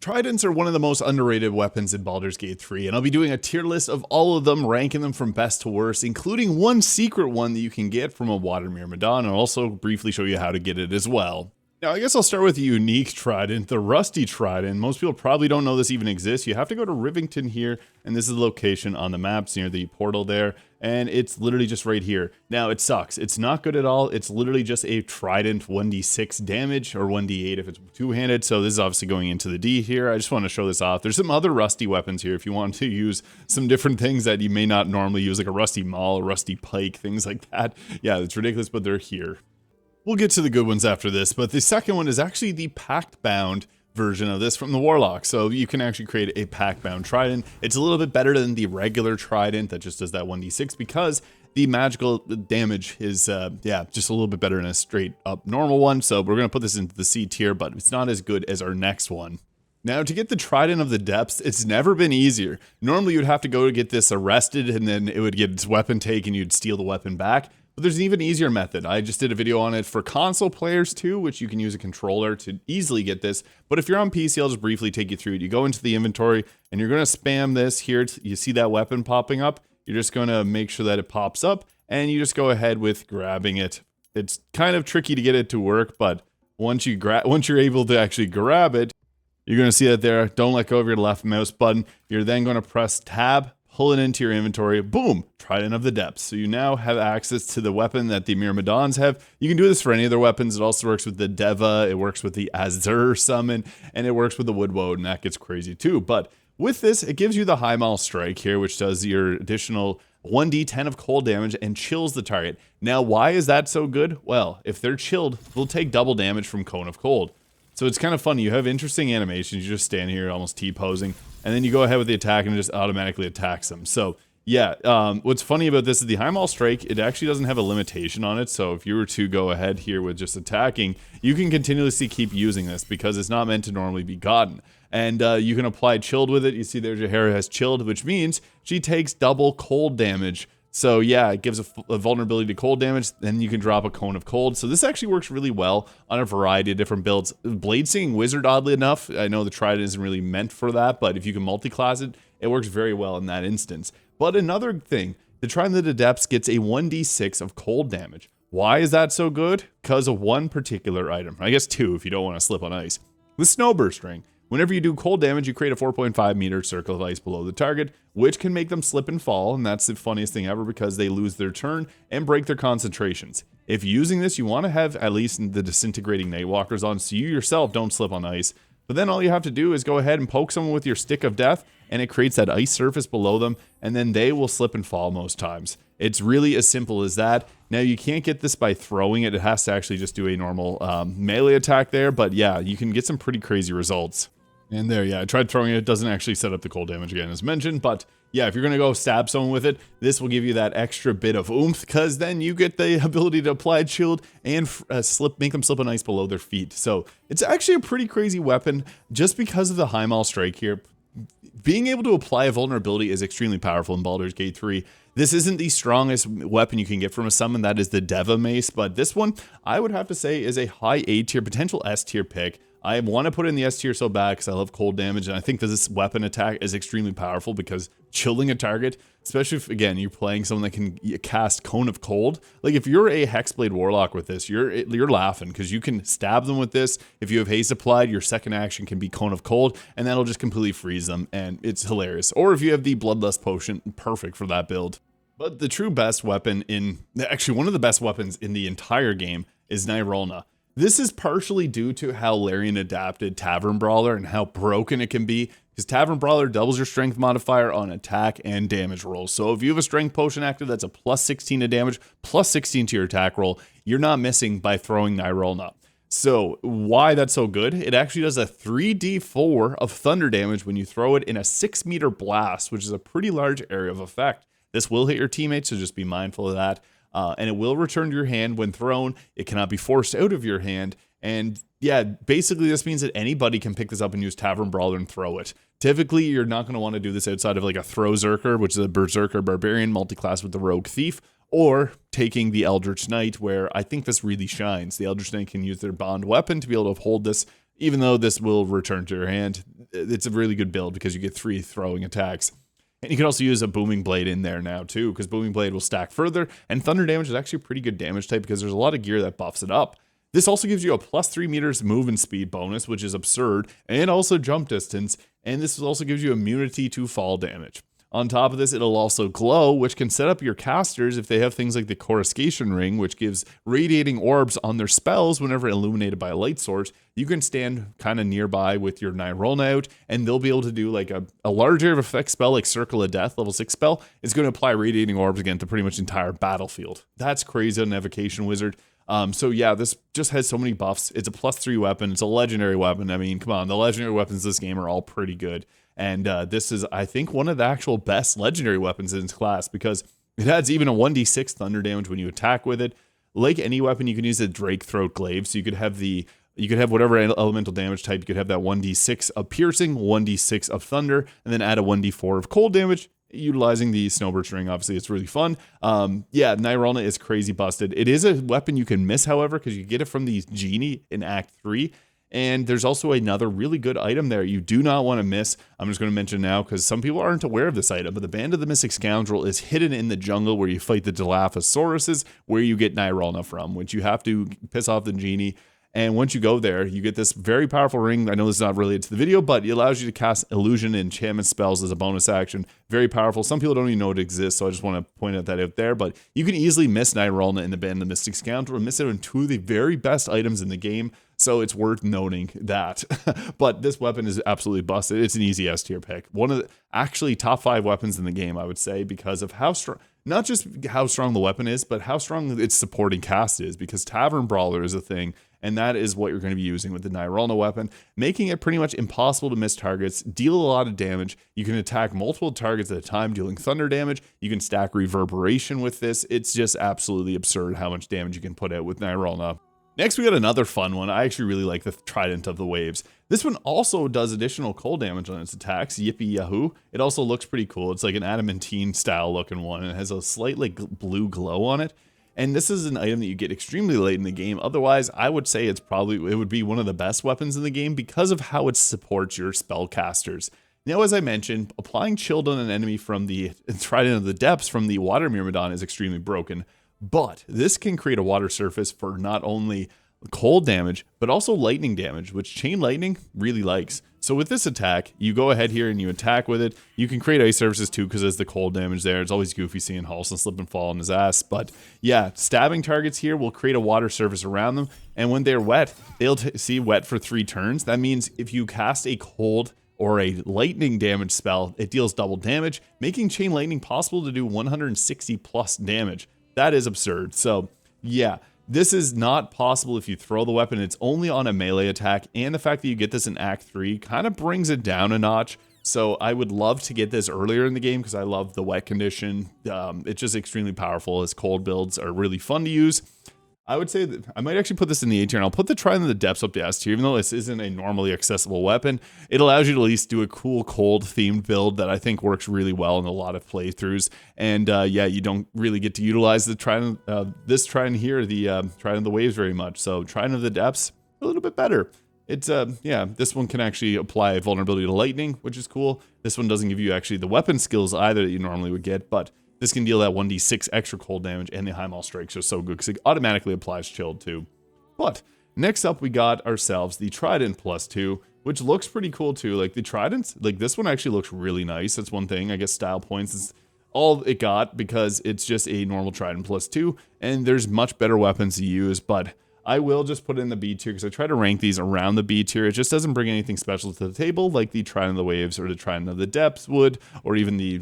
Tridents are one of the most underrated weapons in Baldur's Gate 3, and I'll be doing a tier list of all of them, ranking them from best to worst, including one secret one that you can get from a Water Myrmidon, and I'll also briefly show you how to get it as well. Now, I guess I'll start with the unique Trident, the Rusty Trident. Most people probably don't know this even exists. You have to go to Rivington here, and this is the location on the maps near the portal there, and it's literally just right here. Now, it sucks. It's not good at all. It's literally just a Trident 1d6 damage, or 1d8 if it's two-handed, so this is obviously going into the D here. I just want to show this off. There's some other Rusty weapons here if you want to use some different things that you may not normally use, like a Rusty Maul, a Rusty Pike, things like that. Yeah, it's ridiculous, but they're here. We'll get to the good ones after this, but the second one is actually the Pactbound version of this from the Warlock. So you can actually create a Pactbound Trident. It's a little bit better than the regular Trident that just does that 1d6 because the magical damage is, just a little bit better than a straight up normal one. So we're going to put this into the C tier, but it's not as good as our next one. Now, to get the Trident of the Depths, it's never been easier. Normally, you'd have to go to get this arrested, and then it would get its weapon taken, you'd steal the weapon back. But there's an even easier method. I just did a video on it for console players too, which you can use a controller to easily get this. But if you're on PC, I'll just briefly take you through it. You go into the inventory, and you're going to spam this here. You see that weapon popping up? You're just going to make sure that it pops up, and you just go ahead with grabbing it. It's kind of tricky to get it to work, but once you're able to actually grab it, you're going to see that there. Don't let go of your left mouse button. You're then going to press tab, pull it into your inventory, boom, Trident of the Depths. So you now have access to the weapon that the Myrmidons have. You can do this for any of their weapons. It also works with the Deva, it works with the Azur summon, and it works with the Woodwoad, and that gets crazy too. But with this, it gives you the High Maul Strike here, which does your additional 1d10 of cold damage and chills the target. Now, why is that so good? Well, if they're chilled, they'll take double damage from Cone of Cold. So it's kind of funny. You have interesting animations. You just stand here almost T-posing, and then you go ahead with the attack and it just automatically attacks them. So yeah, what's funny about this is the High Maul Strike, it actually doesn't have a limitation on it. So if you were to go ahead here with just attacking, you can continuously keep using this because it's not meant to normally be gotten. And you can apply chilled with it. You see there Jaheira has chilled, which means she takes double cold damage. So yeah, it gives a vulnerability to cold damage, then you can drop a Cone of Cold. So this actually works really well on a variety of different builds. Blade Singing Wizard, oddly enough, I know the Trident isn't really meant for that, but if you can multi-class it, it works very well in that instance. But another thing, the Trident of the Depths gets a 1d6 of cold damage. Why is that so good? Because of one particular item. I guess two if you don't want to slip on ice. The Snowburst Ring. Whenever you do cold damage, you create a 4.5 meter circle of ice below the target, which can make them slip and fall, and that's the funniest thing ever because they lose their turn and break their concentrations. If using this, you want to have at least the Disintegrating Nightwalkers on so you yourself don't slip on ice. But then all you have to do is go ahead and poke someone with your Stick of Death, and it creates that ice surface below them, and then they will slip and fall most times. It's really as simple as that. Now, you can't get this by throwing it. It has to actually just do a normal melee attack there, but yeah, you can get some pretty crazy results. And there, yeah, I tried throwing it. It doesn't actually set up the cold damage again, as mentioned. But yeah, if you're going to go stab someone with it, this will give you that extra bit of oomph, because then you get the ability to apply shield and make them slip on ice below their feet. So it's actually a pretty crazy weapon just because of the High Maul Strike here. Being able to apply a vulnerability is extremely powerful in Baldur's Gate 3. This isn't the strongest weapon you can get from a summon, that is the Deva Mace, but this one, I would have to say, is a high A tier, potential S tier pick. I want to put it in the S tier so bad because I love cold damage, and I think that this weapon attack is extremely powerful because chilling a target, especially if, again, you're playing someone that can cast Cone of Cold. Like, if you're a Hexblade Warlock with this, you're laughing because you can stab them with this. If you have haste applied, your second action can be Cone of Cold, and that'll just completely freeze them, and it's hilarious. Or if you have the Bloodlust Potion, perfect for that build. But the true best weapon actually one of the best weapons in the entire game is Nyrulna. This is partially due to how Larian adapted Tavern Brawler and how broken it can be, because Tavern Brawler doubles your strength modifier on attack and damage rolls. So if you have a strength potion active that's a plus 16 to damage, plus 16 to your attack roll, you're not missing by throwing Nyrulna. So why that's so good? It actually does a 3d4 of thunder damage when you throw it in a 6 meter blast, which is a pretty large area of effect. This will hit your teammates, so just be mindful of that. And it will return to your hand when thrown. It cannot be forced out of your hand. And yeah, basically this means that anybody can pick this up and use Tavern Brawler and throw it. Typically, you're not going to want to do this outside of like a Throw Zerker, which is a Berserker Barbarian multi-class with the Rogue Thief, or taking the Eldritch Knight, where I think this really shines. The Eldritch Knight can use their bond weapon to be able to hold this, even though this will return to your hand. it's a really good build because you get 3 throwing attacks. And you can also use a Booming Blade in there now too, because Booming Blade will stack further, and Thunder damage is actually a pretty good damage type because there's a lot of gear that buffs it up. This also gives you a plus 3 meters move and speed bonus, which is absurd, and also jump distance, and this also gives you immunity to fall damage. On top of this, it'll also glow, which can set up your casters if they have things like the Coruscation Ring, which gives radiating orbs on their spells whenever illuminated by a light source. You can stand kind of nearby with your Nyrulna out, and they'll be able to do like a large area of effect spell like Circle of Death, level 6 spell. It's going to apply radiating orbs again to pretty much the entire battlefield. That's crazy on an Evocation Wizard. So yeah, this just has so many buffs. It's a plus 3 weapon. It's a legendary weapon. I mean, come on, the legendary weapons this game are all pretty good. And this is, I think, one of the actual best legendary weapons in its class because it adds even a 1d6 thunder damage when you attack with it. Like any weapon, you can use a Drake Throat Glaive, so you could have whatever elemental damage type. You could have that 1d6 of piercing, 1d6 of thunder, and then add a 1d4 of cold damage. Utilizing the Snowbird String, obviously, it's really fun. Yeah, Nyrulna is crazy busted. It is a weapon you can miss, however, because you get it from the Genie in Act 3. And there's also another really good item there you do not want to miss. I'm just going to mention now because some people aren't aware of this item, but the Band of the Mystic Scoundrel is hidden in the jungle where you fight the Dilaphosauruses, where you get Nyrulna from, which you have to piss off the Genie. And once you go there, you get this very powerful ring. I know this is not related to the video, but it allows you to cast illusion and enchantment spells as a bonus action. Very powerful. Some people don't even know it exists, so I just want to point out that out there. But you can easily miss Nyrulna in the Band of the Mystic Scoundrel and miss it on 2 of the very best items in the game. So it's worth noting that. But this weapon is absolutely busted. It's an easy S tier pick. One of the actually top 5 weapons in the game, I would say, because of how strong, not just how strong the weapon is, but how strong its supporting cast is, because Tavern Brawler is a thing. And that is what you're going to be using with the Nyrulna weapon, making it pretty much impossible to miss targets, deal a lot of damage. You can attack multiple targets at a time, dealing thunder damage. You can stack reverberation with this. It's just absolutely absurd how much damage you can put out with Nyrulna. Next, we got another fun one. I actually really like the Trident of the Waves. This one also does additional cold damage on its attacks. Yippee yahoo. It also looks pretty cool. It's like an adamantine style looking one, and it has a slight like blue glow on it. And this is an item that you get extremely late in the game. Otherwise, I would say it would be one of the best weapons in the game because of how it supports your spellcasters. Now, as I mentioned, applying Chilled on an enemy from the Trident of the Depths from the Water Myrmidon is extremely broken. But this can create a water surface for not only cold damage, but also lightning damage, which Chain Lightning really likes. So with this attack, you go ahead here and you attack with it. You can create ice surfaces too, because there's the cold damage there. It's always goofy seeing Halson slip and fall on his ass. But yeah, stabbing targets here will create a water surface around them. And when they're wet, they'll see wet for 3 turns. That means if you cast a cold or a lightning damage spell, it deals double damage, making Chain Lightning possible to do 160 plus damage. That is absurd. So yeah, this is not possible if you throw the weapon. It's only on a melee attack, and the fact that you get this in Act 3 kind of brings it down a notch. So I would love to get this earlier in the game because I love the wet condition. It's just extremely powerful. As cold builds are really fun to use. I would say that I might actually put this in the A tier, and I'll put the Trident of the Depths up to S tier, even though this isn't a normally accessible weapon. It allows you to at least do a cool cold themed build that I think works really well in a lot of playthroughs. And yeah, you don't really get to utilize the Trident, this Trident here, the Trident of the Waves very much. So Trident of the Depths, a little bit better. It's yeah, this one can actually apply vulnerability to lightning, which is cool. This one doesn't give you actually the weapon skills either that you normally would get, but this can deal that 1d6 extra cold damage, and the Highmaul Strikes are so good because it automatically applies Chilled too. But next up, we got ourselves the Trident +2, which looks pretty cool too. Like the Tridents, like this one actually looks really nice. That's one thing. I guess style points is all it got because it's just a normal Trident +2, and there's much better weapons to use, but I will just put it in the B tier because I try to rank these around the B tier. It just doesn't bring anything special to the table like the Trident of the Waves or the Trident of the Depths would, or even the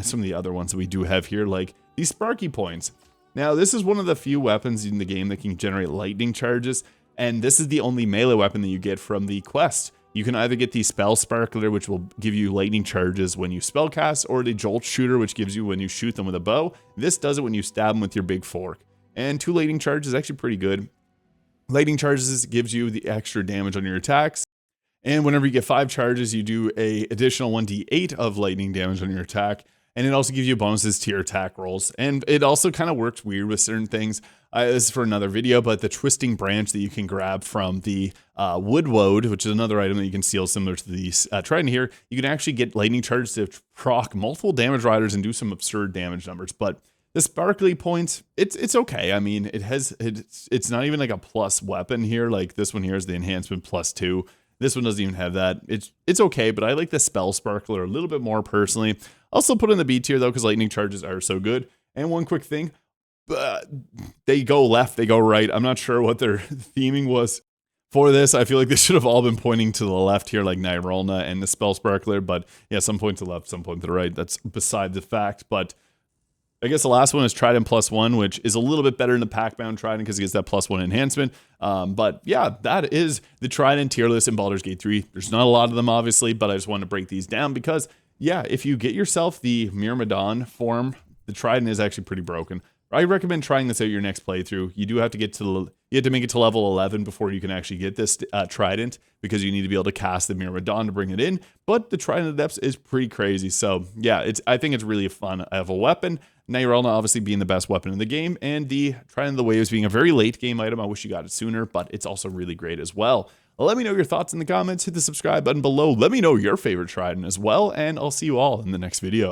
some of the other ones that we do have here, like the Sparky Points. Now, this is one of the few weapons in the game that can generate lightning charges, and this is the only melee weapon that you get from the quest. You can either get the Spell Sparkler, which will give you lightning charges when you spellcast, or the Jolt Shooter, which gives you when you shoot them with a bow. This does it when you stab them with your big fork. And 2 lightning charges is actually pretty good. Lightning charges gives you the extra damage on your attacks. And whenever you get 5 charges, you do a additional 1d8 of lightning damage on your attack. And it also gives you bonuses to your attack rolls. And it also kind of works weird with certain things. this is for another video, but the twisting branch that you can grab from the wood woad, which is another item that you can steal similar to the trident here, you can actually get lightning charge to proc multiple damage riders and do some absurd damage numbers. But the Sparky Points, it's okay. I mean, it's not even like a plus weapon here. Like this one here is the enhancement +2. This one doesn't even have that. It's okay, but I like the Spell Sparkler a little bit more personally. I'll still put in the B tier though, because lightning charges are so good. And one quick thing, they go left, they go right. I'm not sure what their theming was for this. I feel like they should have all been pointing to the left here, like Nyrulna and the Spell Sparkler. But yeah, some point to the left, some point to the right. That's beside the fact. But I guess the last one is Trident +1, which is a little bit better than the Pactbound Trident because it gets that +1 enhancement. But yeah, that is the Trident tier list in Baldur's Gate 3. There's not a lot of them, obviously, but I just wanted to break these down because, yeah, if you get yourself the Myrmidon form, the Trident is actually pretty broken. I recommend trying this out your next playthrough. You do have to get to you have to make it to level 11 before you can actually get this Trident, because you need to be able to cast the Myrmidon to bring it in. But the Trident of the Depths is pretty crazy. So yeah, I think it's really fun of a weapon. Nyrulna obviously being the best weapon in the game, and the Trident of the Waves being a very late game item. I wish you got it sooner, but it's also really great as well. Let me know your thoughts in the comments. Hit the subscribe button below. Let me know your favorite Trident as well, and I'll see you all in the next video.